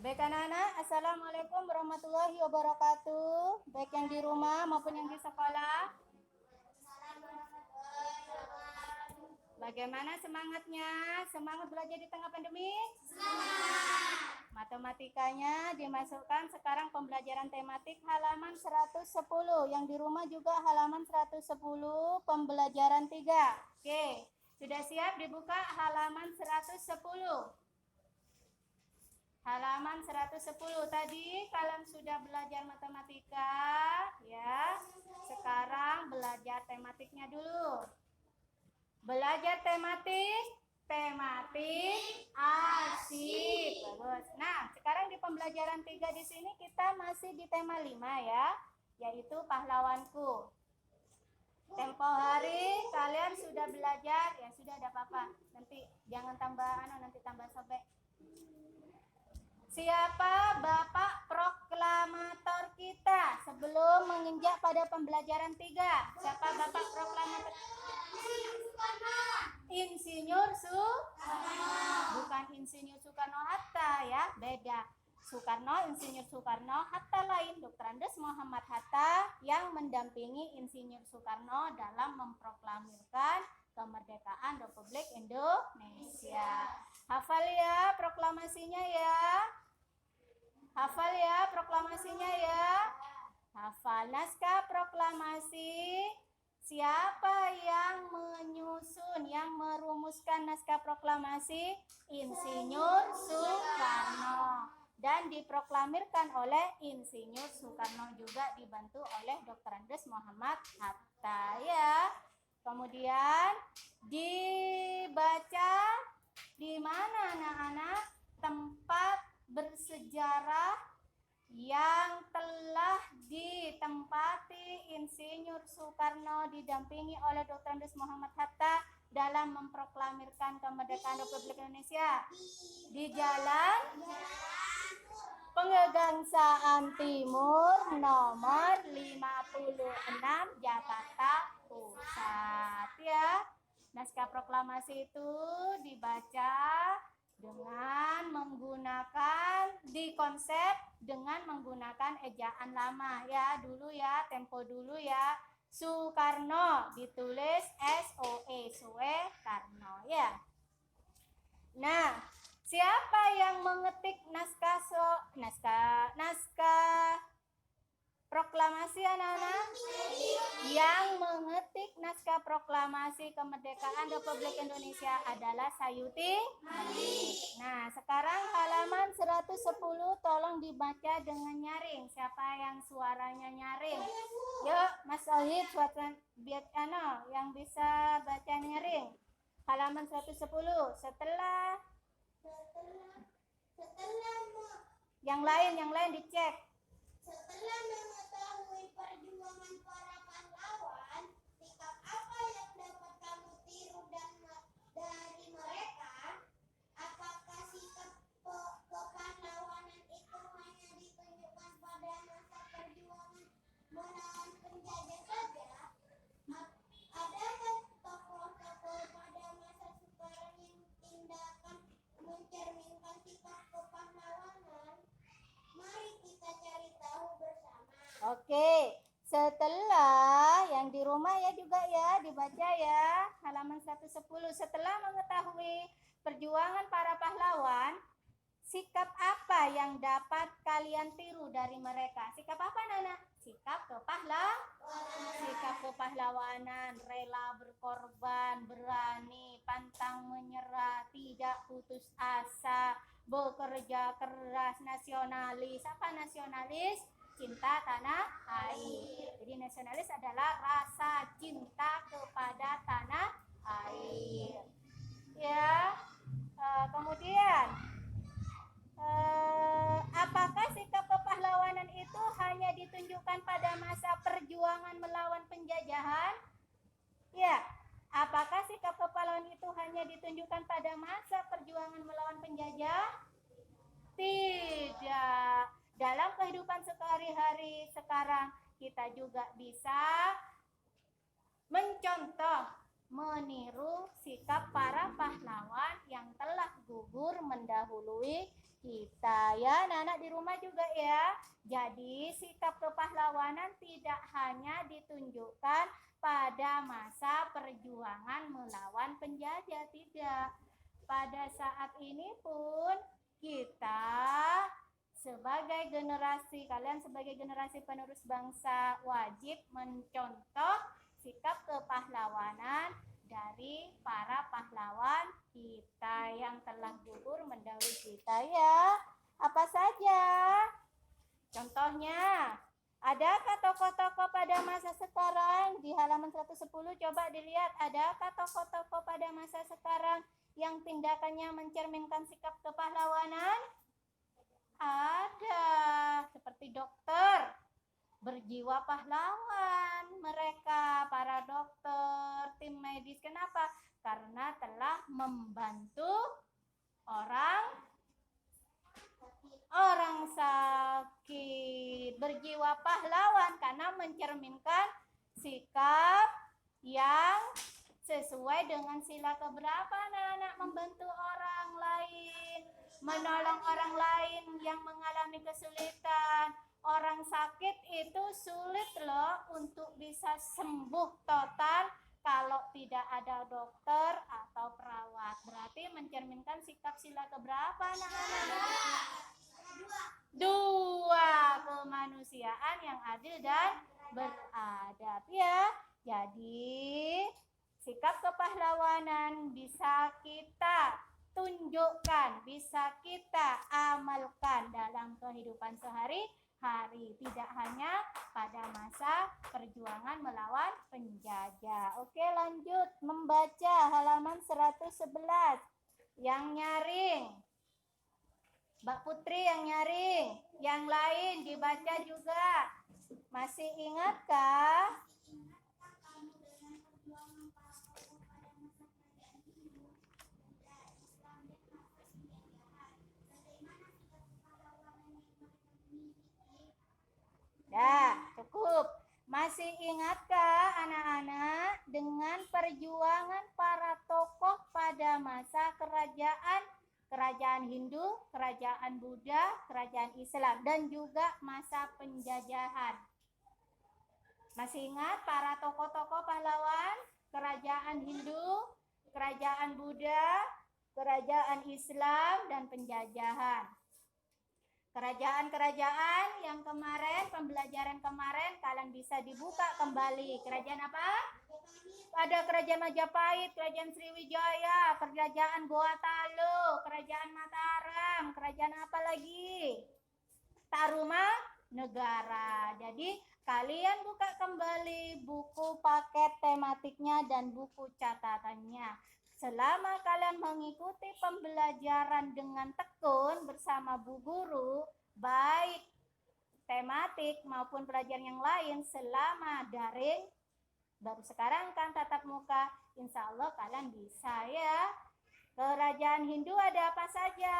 Baik anak-anak, Assalamualaikum warahmatullahi wabarakatuh. Baik yang di rumah maupun yang di sekolah. Bagaimana semangatnya? Semangat belajar di tengah pandemi? Semangat! Matematikanya dimasukkan sekarang pembelajaran tematik halaman 110. Yang di rumah juga halaman 110, pembelajaran 3. Oke, sudah siap dibuka halaman 110. Halaman 110 tadi kalian sudah belajar matematika ya. Sekarang belajar tematiknya dulu. Belajar tematik asik. Bagus. Nah, sekarang di pembelajaran 3 di sini kita masih di tema 5 ya, yaitu pahlawanku. Tempo hari kalian sudah belajar, ya sudah ada apa-apa. Nanti jangan tambah nanti tambah sobek. Siapa Bapak proklamator kita sebelum menginjak pada pembelajaran 3? Siapa Bapak proklamator? Insinyur Soekarno. Bukan Insinyur Soekarno-Hatta ya, beda. Soekarno, Insinyur Soekarno, Hatta lain. Dr. Andes Muhammad Hatta yang mendampingi Insinyur Soekarno dalam memproklamirkan kemerdekaan Republik Indonesia. Hafal ya proklamasinya ya. Hafal ya proklamasinya ya. Hafal naskah proklamasi. Siapa yang menyusun, yang merumuskan naskah proklamasi? Insinyur Soekarno. Dan diproklamirkan oleh Insinyur Soekarno, juga dibantu oleh Dr. Andes Muhammad Hatta ya. Kemudian dibaca di mana anak-anak? Tempat bersejarah yang telah ditempati Insinyur Soekarno didampingi oleh Dr. Andes Muhammad Hatta dalam memproklamirkan kemerdekaan Republik Indonesia di Jalan Pegangsaan Timur nomor 56 Jakarta Pusat ya. Naskah proklamasi itu dibaca dengan menggunakan dengan menggunakan ejaan lama ya, dulu ya, tempo dulu ya. Soekarno ditulis SOE, Soekarno ya. Nah, siapa yang mengetik naskah proklamasi anak-anak? Yang mengetik naskah proklamasi kemerdekaan Republik Indonesia adalah Sayuti. Nah, sekarang halaman 110 tolong dibaca dengan nyaring. Siapa yang suaranya nyaring? Yuk, Mas Ohid biar yang bisa baca nyaring. Halaman 110. Setelah yang lain dicek. Setelah mengetahui perjuangan para pahlawan, sikap apa yang dapat kamu tiru dari mereka? Apakah sikap kepahlawanan itu hanya ditunjukkan pada masa perjuangan melawan penjajah saja? Adakah tokoh-tokoh pada masa sekarang yang tindakan mencerminkan sikap kepahlawanan? Mari kita cari tahu bersama. Oke, setelah yang di rumah ya juga ya dibaca ya, halaman 110. Setelah mengetahui perjuangan para pahlawan, sikap apa yang dapat kalian tiru dari mereka? Sikap apa Nana? Sikap kepahlawanan, rela berkorban, berani, pantang menyerah, tidak putus asa, bekerja keras, nasionalis. Apa nasionalis? Cinta tanah air. Jadi nasionalis adalah rasa cinta kepada tanah air. Ya. Kemudian apakah sikap kepahlawanan itu hanya ditunjukkan pada masa perjuangan melawan penjajahan? Ya. Apakah sikap kepahlawanan itu hanya ditunjukkan pada masa perjuangan melawan penjajah? Tidak. Dalam kehidupan sehari-hari sekarang kita juga bisa mencontoh, meniru sikap para pahlawan yang telah gugur mendahului kita ya, anak-anak di rumah juga ya. Jadi sikap kepahlawanan tidak hanya ditunjukkan pada masa perjuangan melawan penjajah, tidak. Pada saat ini pun kita sebagai generasi, kalian sebagai generasi penerus bangsa wajib mencontoh sikap kepahlawanan dari para pahlawan kita yang telah gugur mendahului kita ya. Apa saja? Contohnya, adakah tokoh-tokoh pada masa sekarang? Di halaman 110 coba dilihat, adakah tokoh-tokoh pada masa sekarang yang tindakannya mencerminkan sikap kepahlawanan? Ada, seperti dokter, berjiwa pahlawan mereka, para dokter, tim medis. Kenapa? Karena telah membantu orang sakit, berjiwa pahlawan karena mencerminkan sikap yang sesuai dengan sila keberapa anak-anak, membantu orang lain, menolong orang lain yang mengalami kesulitan. Orang sakit itu sulit loh untuk bisa sembuh total kalau tidak ada dokter atau perawat. Berarti mencerminkan sikap sila keberapa anak-anak? Dua, kemanusiaan yang adil dan beradab ya. Jadi sikap kepahlawanan bisa kita tunjukkan, bisa kita amalkan dalam kehidupan sehari-hari, tidak hanya pada masa perjuangan melawan penjajah. Oke, lanjut membaca halaman 111. Yang nyaring, Mbak Putri yang nyaring, yang lain dibaca juga. Masih ingatkah? Dah, cukup. Masih ingatkah anak-anak dengan perjuangan para tokoh pada masa kerajaan Hindu, kerajaan Buddha, kerajaan Islam, dan juga masa penjajahan? Masih ingat para tokoh-tokoh pahlawan kerajaan Hindu, kerajaan Buddha, kerajaan Islam, dan penjajahan? Kerajaan-kerajaan yang kemarin, pembelajaran kemarin, kalian bisa dibuka kembali. Kerajaan apa? Ada kerajaan Majapahit, kerajaan Sriwijaya, kerajaan Goa Talu, kerajaan Mataram, kerajaan apa lagi? Tarumanegara. Jadi kalian buka kembali buku paket tematiknya dan buku catatannya. Selama kalian mengikuti pembelajaran dengan tekun bersama Bu Guru, baik tematik maupun pelajaran yang lain selama daring, baru sekarang kan tatap muka, insya Allah kalian bisa ya. Kerajaan Hindu ada apa saja?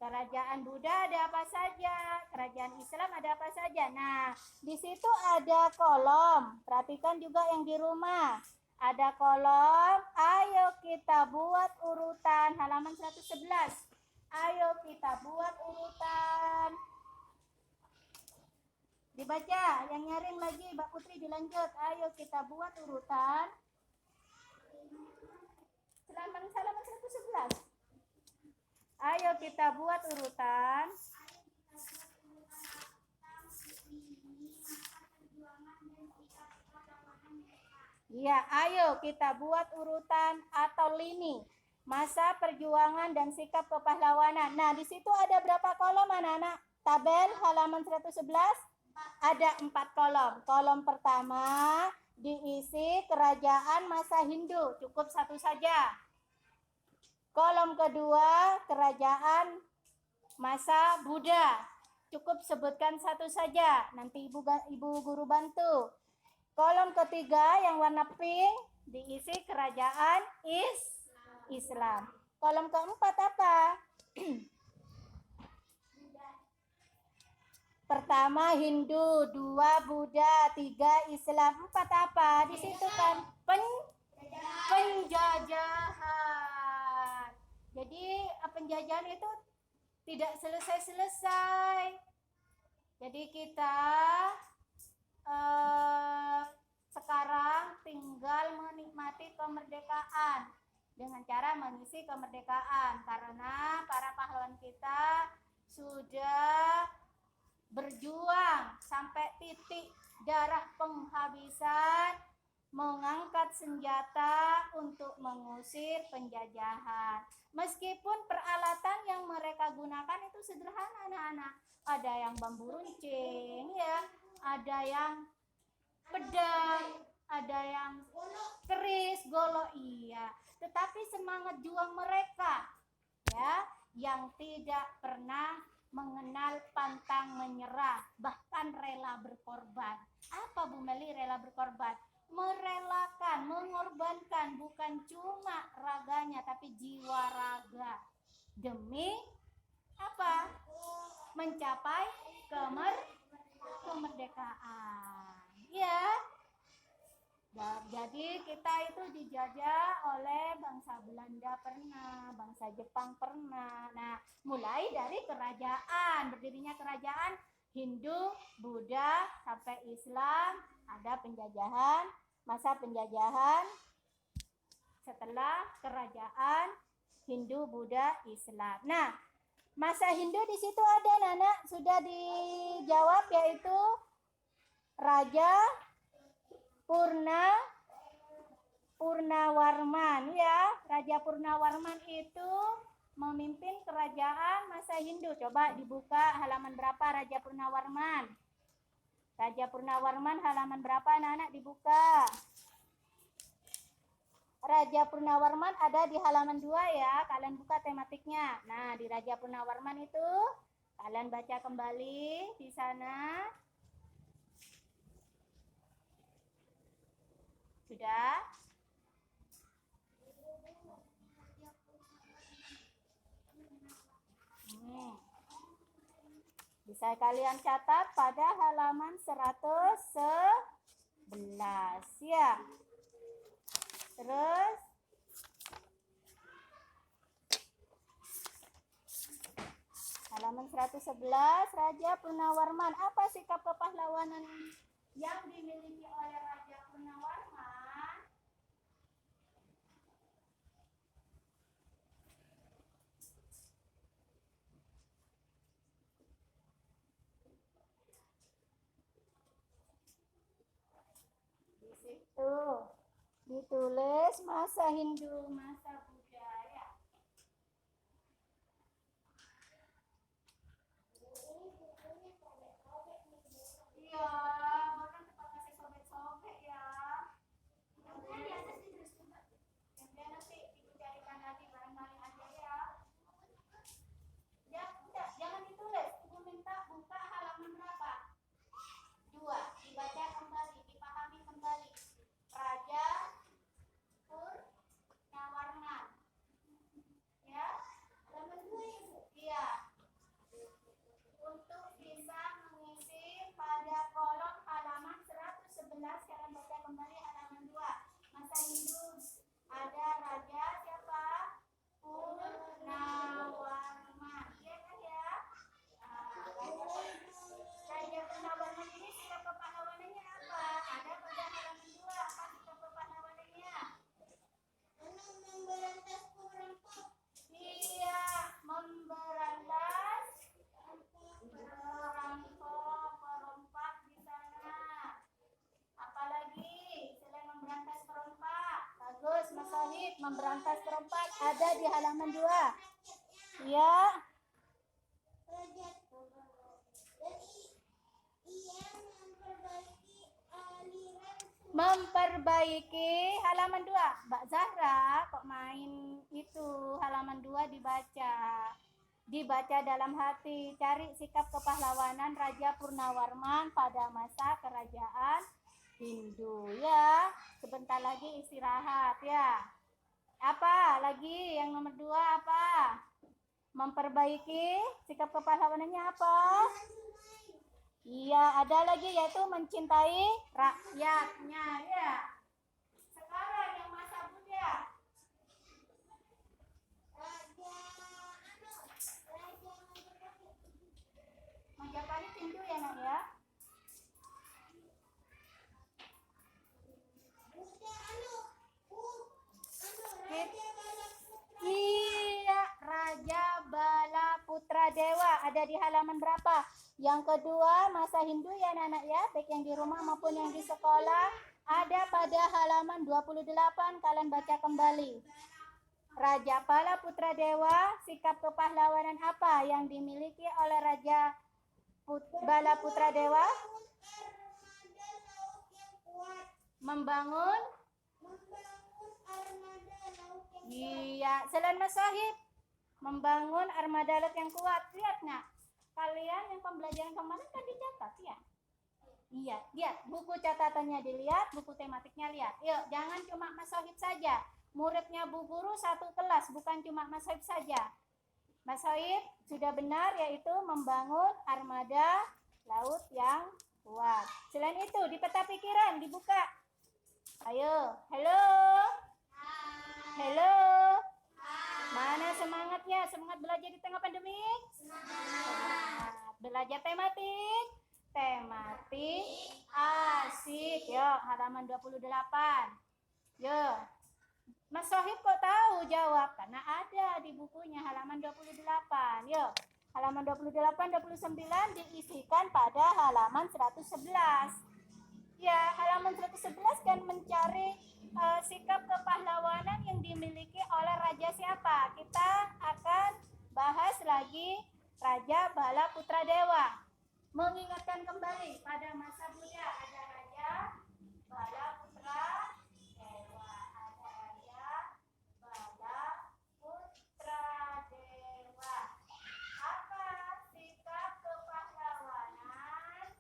Kerajaan Buddha ada apa saja? Kerajaan Islam ada apa saja? Nah, di situ ada kolom. Perhatikan juga yang di rumah. Ada kolom, ayo kita buat urutan, halaman 111. Ayo kita buat urutan. Dibaca, yang nyaring lagi, Mbak Putri dilanjut. Ayo kita buat urutan. Halaman 111. Ayo kita buat urutan. Ya, ayo kita buat urutan atau lini masa perjuangan dan sikap kepahlawanan. Nah, di situ ada berapa kolom anak-anak? Tabel halaman 111 ada 4 kolom. Kolom pertama diisi kerajaan masa Hindu, cukup satu saja. Kolom kedua kerajaan masa Buddha, cukup sebutkan satu saja. Nanti ibu guru bantu. Kolom ketiga yang warna pink diisi kerajaan Islam. Kolom keempat apa? Pertama Hindu, 2 Buddha, 3 Islam, 4 apa? Di situ kan penjajahan. Jadi penjajahan itu tidak selesai-selesai. Jadi kita sekarang tinggal menikmati kemerdekaan dengan cara mengisi kemerdekaan, karena para pahlawan kita sudah berjuang sampai titik darah penghabisan, mengangkat senjata untuk mengusir penjajahan. Meskipun peralatan yang mereka gunakan itu sederhana, anak-anak. Ada yang bambu runcing, ya, ada yang pedang, ada yang keris, golok, iya. Tetapi semangat juang mereka, ya, yang tidak pernah mengenal pantang menyerah, bahkan rela berkorban. Apa Bu Meli rela berkorban? Merelakan, mengorbankan bukan cuma raganya tapi jiwa raga demi apa? Mencapai kemerdekaan. Ya. Jadi kita itu dijajah oleh bangsa Belanda pernah, bangsa Jepang pernah. Nah, mulai dari kerajaan, berdirinya kerajaan Hindu, Buddha, sampai Islam, ada penjajahan, masa penjajahan setelah kerajaan Hindu, Buddha, Islam. Nah, masa Hindu di situ ada, Nana, sudah dijawab, yaitu Raja Purnawarman, ya. Raja Purnawarman itu memimpin kerajaan masa Hindu. Coba dibuka halaman berapa Raja Purnawarman? Raja Purnawarman halaman berapa, anak-anak, dibuka. Raja Purnawarman ada di halaman 2, ya. Kalian buka tematiknya. Nah, di Raja Purnawarman itu kalian baca kembali di sana. Sudah? Bisa kalian catat pada halaman 111, ya. Terus halaman 111, Raja Purnawarman. Apa sikap kepahlawanan yang dimiliki oleh Raja Purnawarman? Di situ ditulis masa Hindu, masa Buddha, ya. Iya, bahkan tempat kasih sobek-sobek, ya. Kemudian di atas ditulis juga. Kemudian nanti ibu carikan lagi barangkali aja, ya. Ya, enggak, jangan ditulis. Ibu minta buka halaman berapa? 2. Dibaca kembali, dipahami kembali. Raja Purnawarman. Ya, halaman 2, Ibu. Iya. Untuk bisa mengisi pada kolom halaman 111, kalian baca kembali halaman 2. Masa Hindu ada Raja siapa? Purnawarman. Iya kan, ya? Raja Purnawarman ini sikap kepahlawanannya apa? Ada pada halaman 2. Apa sikap kepahlawanannya? Memberantas perampok. Iya, memberantas perompak di sana. Apalagi selain memberantas perompak? Bagus, Mas Wahid. Memberantas perompak ada di halaman 2. Ya. Memperbaiki halaman 2. Mbak Zahra kok main itu halaman 2 dibaca. Dibaca dalam hati, cari sikap kepahlawanan Raja Purnawarman pada masa kerajaan Hindu, ya. Sebentar lagi istirahat, ya. Apa lagi yang nomor 2 apa? Memperbaiki sikap kepahlawanannya apa? Iya, ada lagi yaitu mencintai rakyatnya, ya. Sekarang yang masa Buddha. Raja ya nak ya. Iya, Raja Bala Putra Dewa ada di halaman berapa? Yang kedua, masa Hindu ya anak-anak ya, baik yang di rumah maupun yang di sekolah, ada pada halaman 28, kalian baca kembali. Raja Bala Putra Dewa, sikap kepahlawanan apa yang dimiliki oleh Raja Bala Putra Dewa? Membangun iya, selain Masahib, membangun armada laut yang kuat. Lihat nggak? Kalian yang pembelajaran kemarin kan dicatat ya? Iya, lihat buku catatannya dilihat, buku tematiknya lihat. Yuk, jangan cuma Masahib saja. Muridnya Bu Guru satu kelas, bukan cuma Masahib saja. Masahib sudah benar, yaitu membangun armada laut yang kuat. Selain itu, di peta pikiran dibuka. Ayo, halo. Halo. Mana semangatnya? Semangat belajar di tengah pandemi? Semangat. Belajar tematik? Tematik asik. Yuk, halaman 28. Yuk. Mas Sohib kok tahu jawab? Karena ada di bukunya halaman 28. Yuk. Halaman 28, 29 diisikan pada halaman 111. Ya, halaman 111 kan mencari sikap kepahlawanan yang dimiliki oleh raja siapa? Kita akan bahas lagi Raja Bala Putra Dewa. Mengingatkan kembali pada masa Buddha ada Raja Bala Putra Dewa. Ada Raja Bala Putra Dewa. Apa sikap kepahlawanan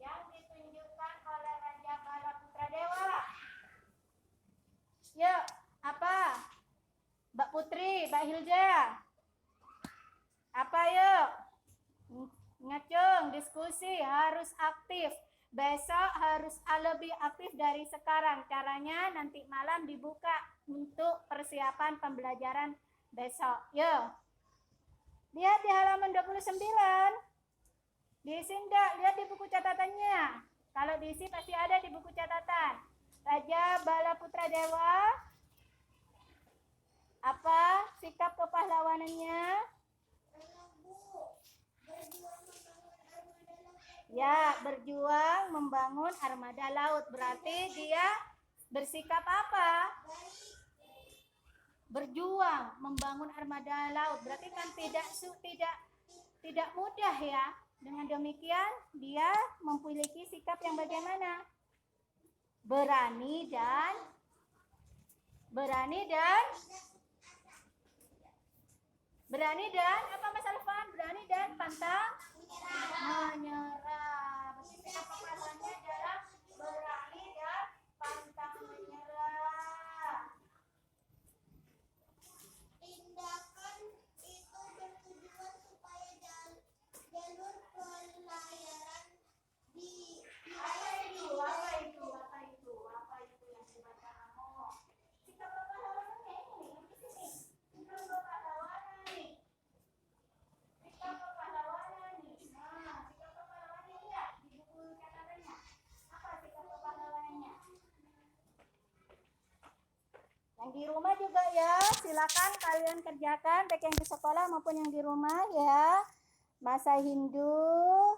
yang ditunjukkan oleh Raja Bala Putra Dewa? Yuk, apa? Mbak Putri, Mbak Hilja. Apa yuk? Ngacung, diskusi harus aktif. Besok harus lebih aktif dari sekarang. Caranya nanti malam dibuka untuk persiapan pembelajaran besok. Yuk. Lihat di halaman 29. Diisi enggak? Lihat di buku catatannya. Kalau diisi pasti ada di buku catatan. Raja Bala Putra Dewa. Apa sikap kepahlawanannya? Ya, berjuang membangun armada laut. Berarti dia bersikap apa? Berjuang membangun armada laut. Berarti kan tidak mudah ya. Dengan demikian dia memiliki sikap yang bagaimana? Berani dan apa Mas Alfan? Berani dan pantang menyerah. Sikap kepahlawannya adalah berani dan pantang menyerah. Tindakan itu bertujuan supaya jalur pelayaran di Apa itu yang dibaca kamu? Sikap kepahlawanannya ini di sini. Sikap kepahlawanan nih. Sikap kepahlawanan nih. Nah, sikap kepahlawanannya lihat di buku catatannya. Apa sikap kepahlawanannya? Yang di rumah juga ya, silakan kalian kerjakan baik yang di sekolah maupun yang di rumah ya. Masa Hindu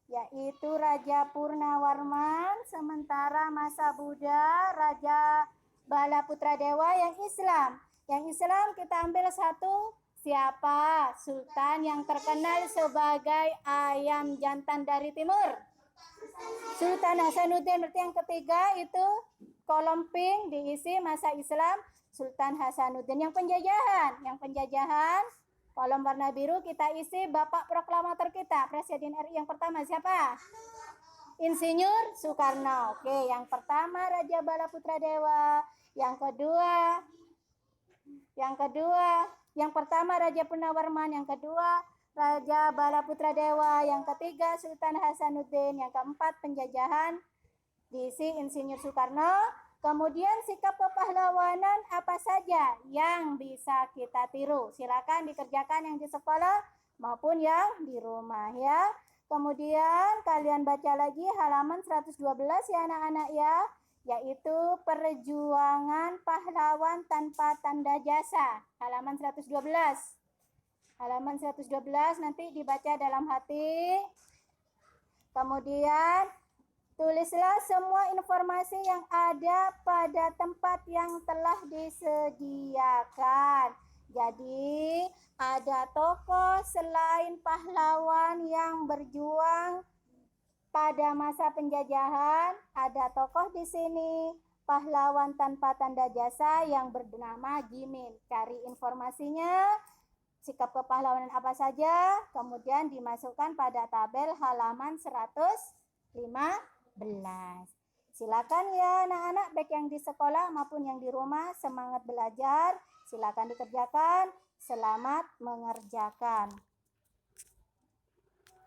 yaitu Raja Purnawarman, sementara masa Buddha Raja Bala Putra Dewa yang Islam. Yang Islam kita ambil satu, siapa? Sultan yang terkenal sebagai ayam jantan dari timur. Sultan Hasanuddin. Berarti yang ketiga itu kolom pink diisi masa Islam Sultan Hasanuddin. Yang penjajahan kolom warna biru kita isi Bapak Proklamator kita, Presiden RI yang pertama siapa? Insinyur Soekarno. Oke, yang pertama Raja Bala Putra Dewa. Yang pertama Raja Purnawarman, yang kedua Raja Bala Putra Dewa, yang ketiga Sultan Hasanuddin, yang keempat penjajahan diisi Insinyur Soekarno. Kemudian sikap kepahlawanan apa saja yang bisa kita tiru? Silakan dikerjakan yang di sekolah maupun yang di rumah ya. Kemudian kalian baca lagi halaman 112 ya anak-anak ya, yaitu perjuangan pahlawan tanpa tanda jasa. Halaman 112. Halaman 112 nanti dibaca dalam hati. Kemudian tulislah semua informasi yang ada pada tempat yang telah disediakan. Jadi, ada tokoh selain pahlawan yang berjuang pada masa penjajahan, ada tokoh di sini, pahlawan tanpa tanda jasa yang bernama Jimin. Cari informasinya, sikap kepahlawanan apa saja, kemudian dimasukkan pada tabel halaman 115. Silakan ya anak-anak, baik yang di sekolah maupun yang di rumah, semangat belajar. Silakan dikerjakan. Selamat mengerjakan.